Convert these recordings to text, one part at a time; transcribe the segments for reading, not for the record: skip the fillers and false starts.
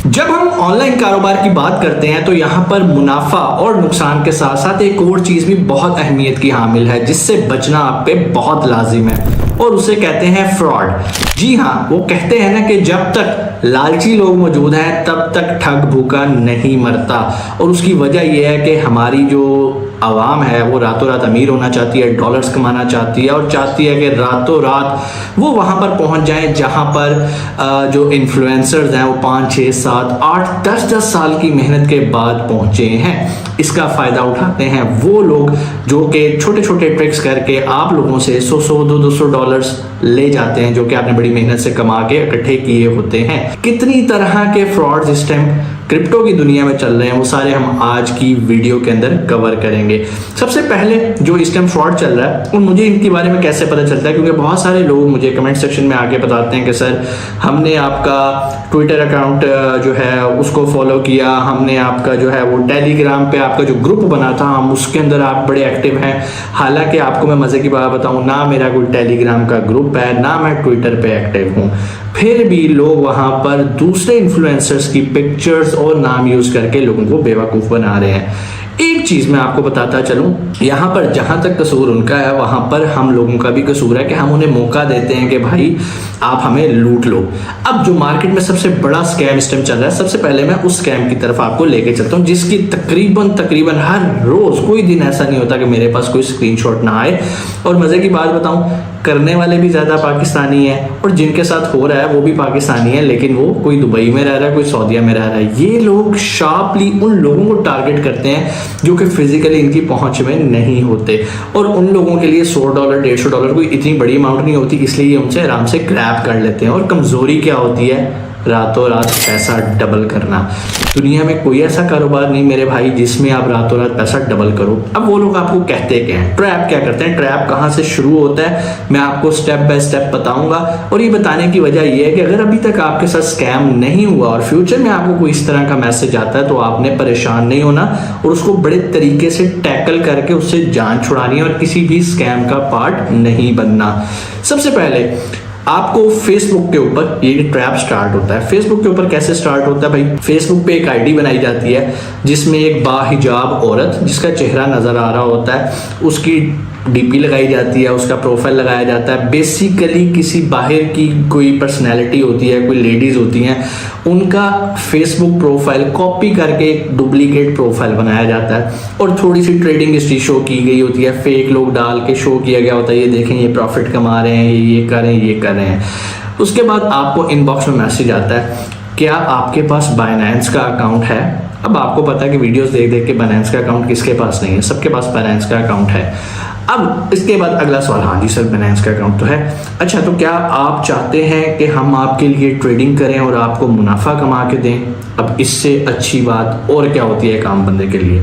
जब हम ऑनलाइन कारोबार की बात करते हैं तो यहाँ पर मुनाफा और नुकसान के साथ साथ एक और चीज भी बहुत अहमियत की हामिल है जिससे बचना आप पे बहुत लाजिम है और उसे कहते हैं फ्रॉड। जी हाँ, वो कहते हैं ना कि जब तक लालची लोग मौजूद हैं तब तक ठग भूखा नहीं मरता। और उसकी वजह यह है कि हमारी जो आवाम है वो रातों रात अमीर होना चाहती है, डॉलर्स कमाना चाहती है और चाहती है कि रातों रात वो वहाँ पर पहुँच जाए जहाँ पर जो इन्फ्लुएंसर्स हैं वो 5, 6, 7, 8, 10 साल की मेहनत के बाद पहुँचे हैं। इसका फ़ायदा उठाते हैं वो लोग जो कि छोटे छोटे ट्रिक्स करके आप लोगों से 100, 200 डॉलर्स ले जाते हैं जो कि आपने बड़ी मेहनत से कमा के इकट्ठे किए होते हैं। कितनी तरह के फ्रॉड्स इस टाइम क्रिप्टो की दुनिया में चल रहे हैं वो सारे हम आज की वीडियो के अंदर कवर करेंगे। सबसे पहले जो इस टाइम फ्रॉड चल रहा है और मुझे इनके बारे में कैसे पता चलता है, क्योंकि बहुत सारे लोग मुझे कमेंट सेक्शन में आके बताते हैं कि सर हमने आपका ट्विटर अकाउंट जो है उसको फॉलो किया, हमने आपका जो है वो टेलीग्राम पे आपका जो ग्रुप बना था हम उसके अंदर आप बड़े एक्टिव हैं। हालांकि आपको मैं मजे की बात बताऊं, ना मेरा कोई टेलीग्राम का ग्रुप है ना मैं ट्विटर पे एक्टिव हूं, फिर भी लोग वहां पर दूसरे इन्फ्लुएंसर्स की पिक्चर्स और नाम यूज करके लोगों को बेवकूफ बना रहे हैं। एक चीज मैं आपको बताता चलूं, यहाँ पर जहां तक कसूर उनका है वहां पर हम लोगों का भी कसूर है कि हम उन्हें मौका देते हैं कि भाई आप हमें लूट लो। अब जो मार्केट में सबसे बड़ा स्कैम इस टाइम चल रहा है, सबसे पहले मैं उस स्कैम की तरफ आपको लेके चलता हूँ जिसकी तकरीबन हर रोज कोई दिन ऐसा नहीं होता कि मेरे पास कोई स्क्रीनशॉट ना आए। और मजे की बात बताऊं, करने वाले भी ज्यादा पाकिस्तानी है और जिनके साथ हो रहा है वो भी पाकिस्तानी है, लेकिन वो कोई दुबई में रह रहा है, कोई सऊदीया में रह रहा है। ये लोग शार्पली उन लोगों को टारगेट करते हैं जो कि फिजिकली इनकी पहुंच में नहीं होते और उन लोगों के लिए $100, $150 कोई इतनी बड़ी अमाउंट नहीं होती, इसलिए उनसे आराम से ग्रैब कर लेते हैं। और कमजोरी क्या होती है? रातों रात पैसा डबल करना। दुनिया में कोई ऐसा कारोबार नहीं मेरे भाई जिसमें आप रातों रात पैसा डबल करो। अब वो लोग आपको कहते क्या हैं, ट्रैप क्या करते हैं, ट्रैप कहाँ से शुरू होता है मैं आपको स्टेप बाय स्टेप बताऊंगा। और ये बताने की वजह ये है कि अगर अभी तक आपके साथ स्कैम नहीं हुआ और फ्यूचर में आपको कोई इस तरह का मैसेज आता है तो आपने परेशान नहीं होना और उसको बड़े तरीके से टैकल करके उससे जान छुड़ानी है और किसी भी स्कैम का पार्ट नहीं बनना। सबसे पहले आपको फेसबुक के ऊपर ये ट्रैप स्टार्ट होता है। फेसबुक के ऊपर कैसे स्टार्ट होता है भाई? फेसबुक पे एक आईडी बनाई जाती है जिसमें एक बाहिजाब औरत जिसका चेहरा नजर आ रहा होता है, उसकी डीपी लगाई जाती है, उसका प्रोफाइल लगाया जाता है। बेसिकली किसी बाहर की कोई पर्सनैलिटी होती है, कोई लेडीज होती हैं, उनका फेसबुक प्रोफाइल कॉपी करके एक डुप्लीकेट प्रोफाइल बनाया जाता है और थोड़ी सी ट्रेडिंग हिस्ट्री शो की गई होती है, फेक लोग डाल के शो किया गया होता है, ये देखें ये प्रॉफिट कमा रहे हैं, ये कर रहे हैं, ये कर रहे हैं। उसके बाद आपको इनबॉक्स में मैसेज आता है, क्या आपके पास बाइनेंस का अकाउंट है? अब आपको पता है कि वीडियोस देख देख के बाइनेंस का अकाउंट किसके पास नहीं है, सबके पास बाइनेंस का अकाउंट है। अब इसके बाद अगला सवाल, हाँ जी सर बाइनेंस का अकाउंट तो है, अच्छा तो क्या आप चाहते हैं कि हम आपके लिए ट्रेडिंग करें और आपको मुनाफा कमा के दें? अब इससे अच्छी बात और क्या होती है काम बंदे के लिए?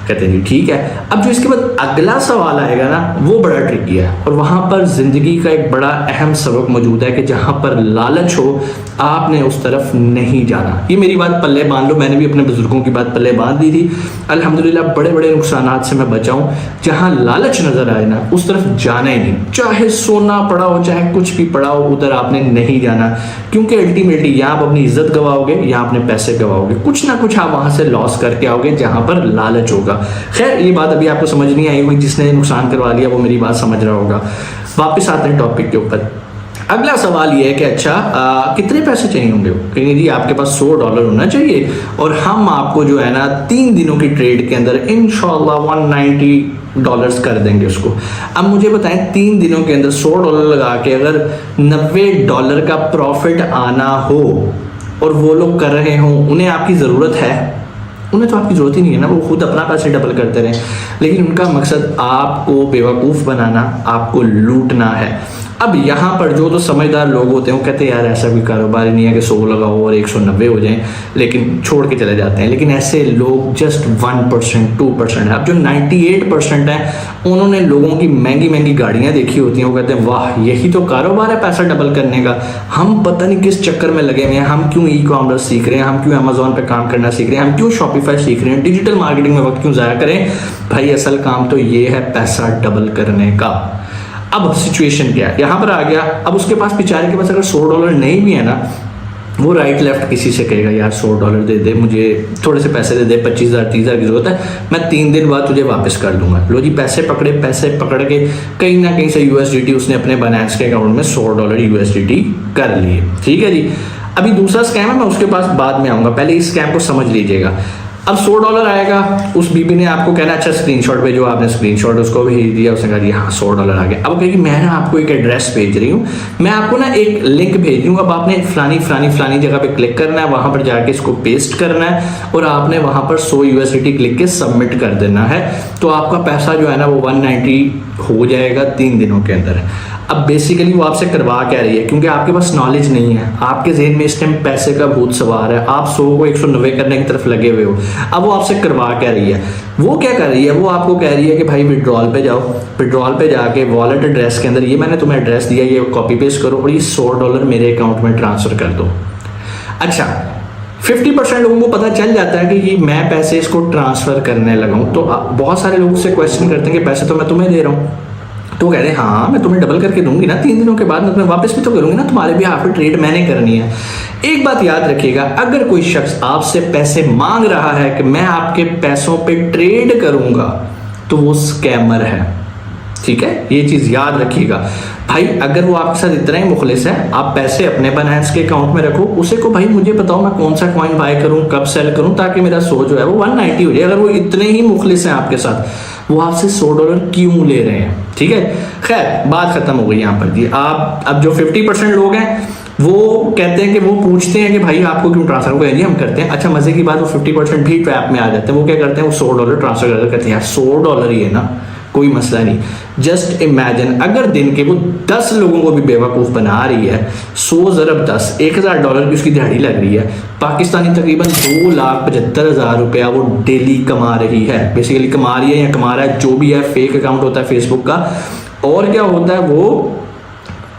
कहते हैं जी ठीक है। अब जो इसके बाद अगला सवाल आएगा ना वो बड़ा ट्रिकी है और वहां पर जिंदगी का एक बड़ा अहम सबक मौजूद है कि जहां पर लालच हो आपने उस तरफ नहीं जाना। ये मेरी बात पल्ले बांध लो, मैंने भी अपने बुजुर्गों की बात पल्ले बांध दी थी, अल्हम्दुलिल्लाह बड़े बड़े नुकसानात से मैं बचाऊं। जहां लालच नजर आए ना उस तरफ जाना ही नहीं, चाहे सोना पड़ा हो चाहे कुछ भी पड़ा हो उधर आपने नहीं जाना, क्योंकि अल्टीमेटली या आप अपनी इज्जत गवाओगे या अपने पैसे गवाओगे, कुछ ना कुछ आप वहां से लॉस करके आओगे जहां पर लालच होगा। खैर ये बात अभी आपको समझ नहीं आई होगी, जिसने नुकसान करवा लिया वो मेरी बात समझ रहा होगा। वापस आते हैं टॉपिक के ऊपर। अगला सवाल ये है कि अच्छा कितने पैसे चाहिए होंगे? कहेंगे जी आपके पास $100 होना चाहिए और हम आपको जो है ना 3 दिनों की ट्रेड के अंदर इंशाल्लाह $190 कर देंगे उसको। अब मुझे बताएं 3 दिनों के अंदर $100 लगा के अगर $90 का प्रॉफिट आना हो और वो लोग कर रहे हो, उन्हें आपकी ज़रूरत है? उन्हें तो आपकी जरूरत ही नहीं है ना, वो खुद अपना पैसे डबल करते रहे, लेकिन उनका मकसद आपको बेवकूफ़ बनाना, आपको लूटना है। अब यहाँ पर जो तो समझदार लोग होते हैं वो कहते हैं यार ऐसा कोई कारोबार ही नहीं है कि 100 लगाओ और 190 हो जाएं, लेकिन छोड़ के चले जाते हैं। लेकिन ऐसे लोग जस्ट 1%, 2% है। अब जो 98% है उन्होंने लोगों की महंगी महंगी गाड़ियाँ देखी होती हैं, वो कहते हैं वाह यही तो कारोबार है पैसा डबल करने का। हम पता नहीं किस चक्कर में लगे हुए हैं, हम क्यों ई कॉमर्स सीख रहे हैं, हम क्यों अमेजोन पे काम करना सीख रहे हैं, हम क्यों शॉपिफाई सीख रहे हैं, डिजिटल मार्केटिंग में वक्त क्यों ज़ाया करें? भाई असल काम तो ये है पैसा डबल करने का। अब सिचुएशन क्या है, यहाँ पर आ गया। अब उसके पास बेचारे के पास अगर $100 नहीं भी है ना वो राइट लेफ्ट किसी से कहेगा यार $100 दे दे, मुझे थोड़े से पैसे दे दे, 25,000 30,000 की जरूरत है, मैं 3 दिन बाद तुझे वापस कर दूंगा। लो जी, पैसे पकड़ के कहीं ना कहीं से यूएसडीटी उसने अपने बाइनेंस के अकाउंट में $100 यूएसडीटी कर लिए। ठीक है जी। अभी दूसरा स्कैम है, मैं उसके पास बाद में आऊंगा, पहले इस स्कैम को समझ लीजिएगा। अब $100 आएगा, उस बीबी ने आपको कहना अच्छा स्क्रीनशॉट भेजो, आपने स्क्रीनशॉट उसको भेज दिया, उसने कहा जी हाँ $100 आ गया। अब कहेगी मैं ना आपको एक एड्रेस भेज रही हूँ, मैं आपको ना एक लिंक भेज रही हूँ, अब आपने फलानी जगह पे क्लिक करना है, वहां पर जाके इसको पेस्ट करना है और आपने वहां पर 100 यूएसडीटी क्लिक के सबमिट कर देना है, तो आपका पैसा जो है ना वो 190 हो जाएगा 3 दिनों के अंदर। अब बेसिकली वो आपसे करवा क्या रही है, क्योंकि आपके पास नॉलेज नहीं है, आपके ज़हन में इस टाइम पैसे का भूत सवार है, आप 100 को 190 करने की तरफ लगे हुए हो। अब वो आपसे करवा क्या रही है, वो क्या कर रही है, वो आपको कह रही है कि भाई विड्रॉल पे जाओ, विड्रॉल पे जाके वॉलेट एड्रेस के अंदर ये मैंने तुम्हें एड्रेस दिया, ये कॉपी पेस्ट करो और ये $100 मेरे अकाउंट में ट्रांसफर कर दो। अच्छा, 50% लोगों को पता चल जाता है कि मैं पैसे इसको ट्रांसफर करने लगा हूं, तो बहुत सारे लोग उससे क्वेश्चन करते हैं कि पैसे तो मैं तुम्हें दे रहा हूँ, तो कह रहे हैं हाँ मैं तुम्हें डबल करके दूंगी ना 3 दिनों के बाद, मैं तुम्हें वापस भी तो करूंगी ना, तुम्हारे भी हाफ ट्रेड मैंने करनी है। एक बात याद रखिएगा, अगर कोई शख्स आपसे पैसे मांग रहा है कि मैं आपके पैसों पे ट्रेड करूंगा, तो वो स्कैमर है। ठीक है, ये चीज याद रखिएगा भाई। अगर वो आपके साथ इतना ही मुखलिस है, आप पैसे अपने बाइनेंस के अकाउंट में रखो, उसे को भाई मुझे बताओ मैं कौन सा कॉइन बाय करूं, कब सेल करूं, ताकि मेरा सो जो है वो 190 हो जाए। अगर वो इतने ही मुखलिस हैं आपके साथ, वो आपसे $100 क्यों ले रहे हैं। ठीक है, खैर बात खत्म हो गई यहाँ पर जी। आप अब जो 50% लोग हैं वो कहते हैं कि वो पूछते हैं कि भाई आपको क्यों ट्रांसफर हो गया, हम करते हैं। अच्छा, मजे की बात, वो 50% भी ट्रैप में आ जाते हैं। वो क्या करते हैं, वो $100 ट्रांसफर करते हैं, यार $100 ही है ना, कोई मसला नहीं। जस्ट इमेजिन अगर दिन के वो 10 लोगों को भी बेवकूफ़ बना रही है, 100 ज़रब 10, $1,000 की उसकी दिहाड़ी लग रही है, पाकिस्तानी तकरीबन 2,75,000 रुपया वो डेली कमा रही है। बेसिकली कमा रही है या कमा रहा है, जो भी है, फेक अकाउंट होता है फेसबुक का। और क्या होता है, वो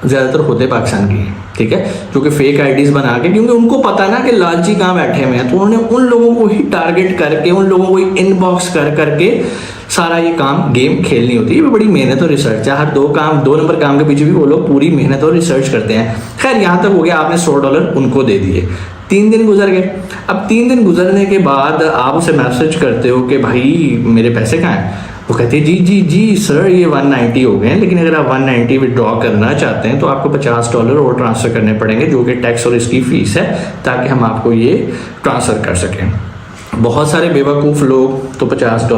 ज़्यादातर होते पाकिस्तान की, ठीक है, जो कि फेक आईडीज बना के, क्योंकि उनको पता ना कि लालची कहाँ बैठे हुए हैं, तो उन्होंने उन लोगों को ही टारगेट करके, उन लोगों को ही इनबॉक्स कर करके सारा ये काम गेम खेलनी होती है। ये बड़ी मेहनत और रिसर्च है, हर 2 नंबर काम के पीछे भी वो लोग पूरी मेहनत और रिसर्च करते हैं। खैर यहाँ तक हो गया, आपने $100 उनको दे दिए, 3 दिन गुजर गए। अब 3 दिन गुजरने के बाद आप उसे मैसेज करते हो कि भाई मेरे पैसे कहाँ हैं। वो कहते हैं जी जी जी सर, ये 190 हो गए हैं, लेकिन अगर आप 190 विड्रॉ करना चाहते हैं तो आपको $50 और ट्रांसफ़र करने पड़ेंगे, जो कि टैक्स और इसकी फ़ीस है, ताकि हम आपको ये ट्रांसफ़र कर सकें। बहुत सारे बेवकूफ़ लोग तो $50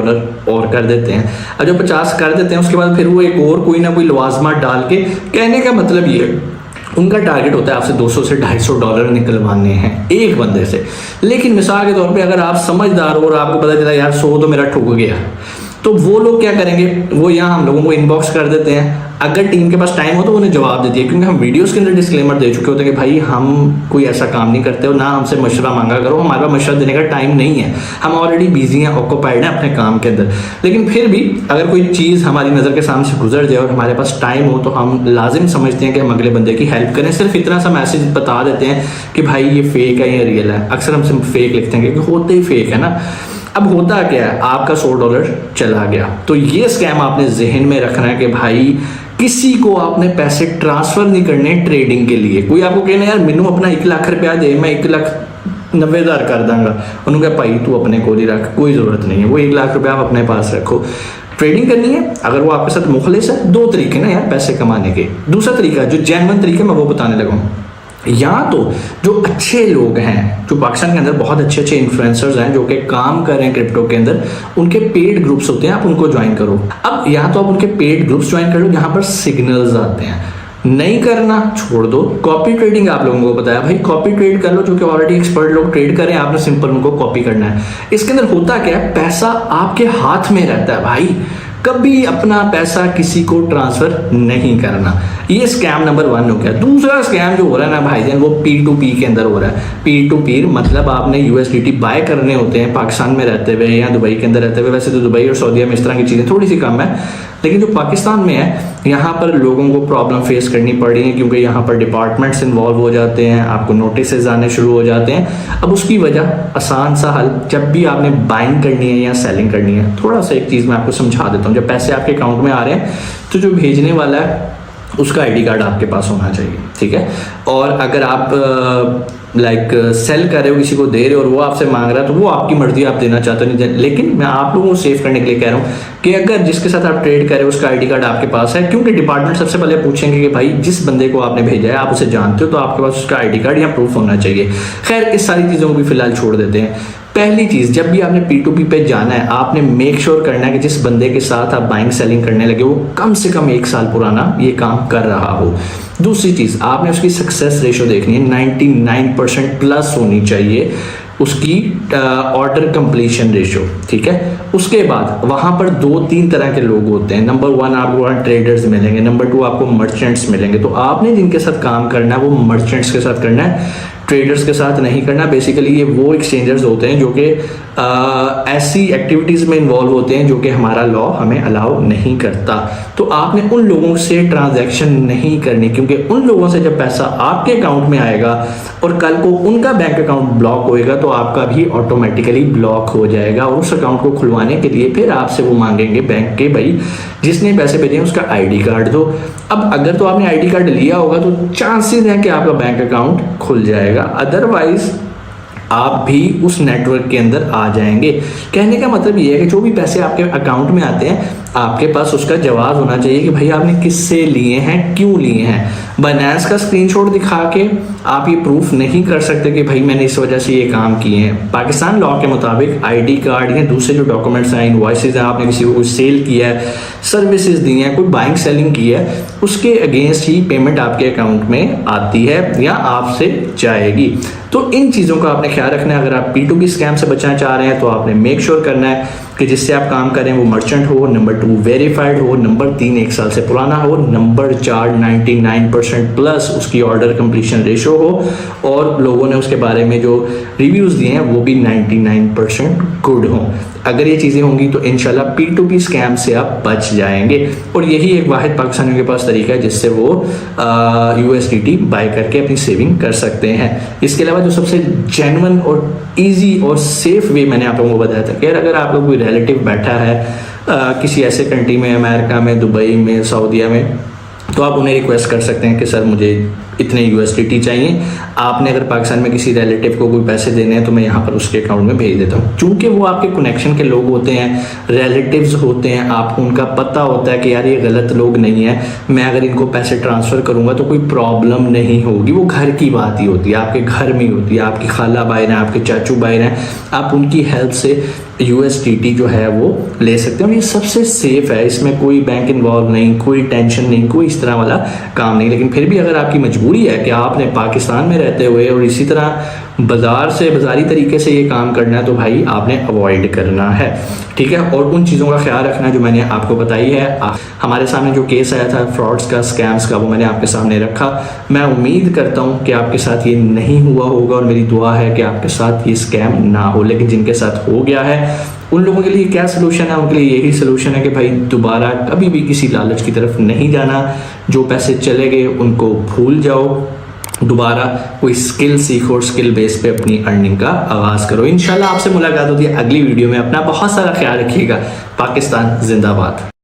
और कर देते हैं। अब जो 50 कर देते हैं, उसके बाद फिर वो एक और कोई ना कोई लवाजमा डाल के, कहने का मतलब ये, उनका टारगेट होता है आपसे $200 से $250 निकलवाने हैं एक बंदे से। लेकिन मिसाल के तौर पे अगर आप समझदार हो और आपको पता चला यार 100 तो मेरा ठुक गया, तो वो लोग क्या करेंगे, वो यहाँ हम लोगों को इनबॉक्स कर देते हैं। अगर टीम के पास टाइम हो तो उन्हें जवाब देती है, क्योंकि हम वीडियोस के अंदर डिस्क्लेमर दे चुके होते हैं कि भाई हम कोई ऐसा काम नहीं करते हो, ना हमसे मशवरा मांगा करो, हमारे पास मशवरा देने का टाइम नहीं है, हम ऑलरेडी बिजी हैं, ऑक्यूपाइड हैं अपने काम के अंदर। लेकिन फिर भी अगर कोई चीज़ हमारी नज़र के सामने से गुजर जाए और हमारे पास टाइम हो, तो हम लाजिम समझते हैं कि हम अगले बंदे की हेल्प करें। सिर्फ इतना सा मैसेज बता देते हैं कि भाई ये फेक है या रियल है। अक्सर हम सिर्फ फेक लिखते हैं क्योंकि होते ही फेक है ना। अब होता क्या है, आपका $100 चला गया, तो ये स्कैम आपने जहन में रखना है कि भाई किसी को आपने पैसे ट्रांसफर नहीं करने ट्रेडिंग के लिए। कोई आपको कहना यार मैनू अपना 1 लाख रुपया दे, मैं 1,90,000 कर दूंगा, उन्होंने कहा भाई तू अपने को ही रख, कोई ज़रूरत नहीं है, वो 1 लाख रुपया आप अपने पास रखो। ट्रेडिंग करनी है, अगर वो आपके साथ मुखलिस है, 2 तरीके ना यार पैसे कमाने के। दूसरा तरीका जो जेन्युइन तरीका मैं वो बताने लगा हूँ। या तो जो अच्छे लोग हैं, जो पाकिस्तान के अंदर बहुत अच्छे अच्छे इन्फ्लुएंसर्स हैं जो कि काम कर रहे हैं क्रिप्टो के अंदर, उनके पेड ग्रुप्स होते हैं, आप उनको ज्वाइन करो। अब या तो आप उनके पेड ग्रुप्स ज्वाइन कर लो जहाँ पर सिग्नल्स आते हैं, नहीं करना छोड़ दो। कॉपी ट्रेडिंग आप लोगों को बताया, भाई कॉपी ट्रेड कर लो, जो कि ऑलरेडी एक्सपर्ट लोग ट्रेड करें, आपने सिंपल उनको कॉपी करना है। इसके अंदर होता क्या है, पैसा आपके हाथ में रहता है भाई, कभी अपना पैसा किसी को ट्रांसफर नहीं करना। ये स्कैम नंबर 1 हो गया। दूसरा स्कैम जो हो रहा है ना भाईजान, वो P2P के अंदर हो रहा है। P2P मतलब आपने USDT बाय करने होते हैं पाकिस्तान में रहते हुए या दुबई के अंदर रहते हुए। वैसे तो दुबई और सऊदीया में इस तरह की चीज़ें थोड़ी सी कम है, लेकिन जो पाकिस्तान में है यहाँ पर लोगों को प्रॉब्लम फेस करनी पड़ रही है, क्योंकि यहाँ पर डिपार्टमेंट्स इन्वॉल्व हो जाते हैं, आपको नोटिस आने शुरू हो जाते हैं। अब उसकी वजह आसान सा हल, जब भी आपने बाइंग करनी है या सेलिंग करनी है, थोड़ा सा एक चीज़ मैं आपको समझा देता हूँ। जब पैसे आपके अकाउंट में आ रहे हैं तो जो भेजने वाला है उसका आईडी कार्ड आपके पास होना चाहिए, ठीक है। और अगर आप सेल कर रहे हो, किसी को दे रहे हो और वो आपसे मांग रहा है, तो वो आपकी मर्जी, आप देना चाहते हो नहीं देना। लेकिन मैं आप लोगों को सेव करने के लिए कह रहा हूँ कि अगर जिसके साथ आप ट्रेड कर रहे हो उसका आईडी कार्ड आपके पास है, क्योंकि डिपार्टमेंट सबसे पहले पूछेंगे कि भाई जिस बंदे को आपने भेजा है आप उसे जानते हो, तो आपके पास उसका आईडी कार्ड या प्रूफ होना चाहिए। खैर, इस सारी चीज़ों को भी फिलहाल छोड़ देते हैं। पहली चीज, जब भी आपने P2P पे जाना है, आपने मेक श्योर करना है कि जिस बंदे के साथ आप बाइंग सेलिंग करने लगे वो कम से कम 1 साल पुराना ये काम कर रहा हो। दूसरी चीज, आपने उसकी सक्सेस रेशो देखनी है, 99% प्लस होनी चाहिए उसकी ऑर्डर कंप्लीशन रेशो, ठीक है। उसके बाद वहां पर 2-3 तरह के लोग होते हैं। नंबर 1 आपको वहाँ ट्रेडर्स मिलेंगे, नंबर 2 आपको मर्चेंट्स मिलेंगे। तो आपने जिनके साथ काम करना है वो मर्चेंट्स के साथ करना है, ट्रेडर्स के साथ नहीं करना। बेसिकली ये वो एक्सचेंजर्स होते हैं जो कि ऐसी एक्टिविटीज़ में इन्वॉल्व होते हैं जो कि हमारा लॉ हमें अलाउ नहीं करता। तो आपने उन लोगों से ट्रांजैक्शन नहीं करनी, क्योंकि उन लोगों से जब पैसा आपके अकाउंट में आएगा और कल को उनका बैंक अकाउंट ब्लॉक होएगा तो आपका भी ऑटोमेटिकली ब्लॉक हो जाएगा। और उस अकाउंट को खुलवाने के लिए फिर आपसे वो मांगेंगे बैंक के, भाई जिसने पैसे भेजे हैं उसका आईडी कार्ड दो। अब अगर तो आपने आईडी कार्ड लिया होगा तो चांसेस हैं कि आपका बैंक अकाउंट खुल जाएगा, अदरवाइज आप भी उस नेटवर्क के अंदर आ जाएंगे। कहने का मतलब ये है कि जो भी पैसे आपके अकाउंट में आते हैं आपके पास उसका जवाब होना चाहिए कि भाई आपने किससे लिए हैं, क्यों लिए हैं। बाइनेंस का स्क्रीनशॉट दिखा के आप ये प्रूफ नहीं कर सकते कि भाई मैंने इस वजह से ये काम किए हैं। पाकिस्तान लॉ के मुताबिक आईडी कार्ड या दूसरे जो डॉक्यूमेंट्स हैं, इनवॉइसेस हैं, आपने किसी को कुछ सेल किया है, सर्विसेज दी हैं, कोई बाइंग सेलिंग की है, उसके अगेंस्ट ही पेमेंट आपके अकाउंट में आती है या आपसे जाएगी। तो इन चीज़ों का आपने ख्याल रखना है। अगर आप P2P स्कैम से बचना चाह रहे हैं तो आपने मेक श्योर करना है कि जिससे आप काम करें वो मर्चेंट हो, नंबर 2 वेरीफाइड हो, नंबर 3 1 साल से पुराना हो, नंबर 4 99% प्लस उसकी ऑर्डर कंप्लीशन रेशो हो और लोगों ने उसके बारे में जो रिव्यूज़ दिए हैं वो भी 99% गुड हों। अगर ये चीज़ें होंगी तो इंशाल्लाह P2P स्कैम से आप बच जाएंगे। और यही एक वाहिद पाकिस्तानियों के पास तरीका है जिससे वो USDT बाय करके अपनी सेविंग कर सकते हैं। इसके अलावा जो सबसे जेन्युइन और ईजी और सेफ वे मैंने आप लोगों को बताया था कि अगर आप लोग कोई रिलेटिव बैठा है किसी ऐसे कंट्री में, अमेरिका में, दुबई में, सऊदीया में, तो आप उन्हें रिक्वेस्ट कर सकते हैं कि सर मुझे इतने USDT चाहिए। आपने अगर पाकिस्तान में किसी रिलेटिव को कोई पैसे देने हैं तो मैं यहाँ पर उसके अकाउंट में भेज देता हूँ। चूँकि वो आपके कनेक्शन के लोग होते हैं, रिलेटिव्स होते हैं, आपको उनका पता होता है कि यार ये गलत लोग नहीं है, मैं अगर इनको पैसे ट्रांसफ़र करूँगा तो कोई प्रॉब्लम नहीं होगी। वो घर की बात ही होती है, आपके घर में ही होती है, आपकी खाला भाई हैं, आपके चाचू भाई हैं, आप उनकी हेल्प से USDT जो है वो ले सकते हैं। और ये सबसे सेफ है, इसमें कोई बैंक इन्वॉल्व नहीं, कोई टेंशन नहीं, कोई इस तरह वाला काम नहीं। लेकिन फिर भी अगर आपकी मजबूरी है कि आपने पाकिस्तान में रहते हुए और इसी तरह बाजारी तरीके से ये काम करना है तो भाई आपने अवॉइड करना है, ठीक है। और उन चीज़ों का ख्याल रखना जो मैंने आपको बताई है। हमारे सामने जो केस आया था फ्रॉड्स का, स्कैम्स का, वो मैंने आपके सामने रखा। मैं उम्मीद करता हूँ कि आपके साथ ये नहीं हुआ होगा और मेरी दुआ है कि आपके साथ ये स्कैम ना हो। लेकिन जिनके साथ हो गया है उन लोगों के लिए क्या सलूशन है? उनके लिए यही सलूशन है कि भाई दोबारा कभी भी किसी लालच की तरफ नहीं जाना। जो पैसे चले गए उनको भूल जाओ, दोबारा कोई स्किल सीखो और स्किल बेस पे अपनी अर्निंग का आगाज़ करो। इंशाल्लाह आपसे मुलाकात होती है अगली वीडियो में। अपना बहुत सारा ख्याल रखिएगा। पाकिस्तान जिंदाबाद।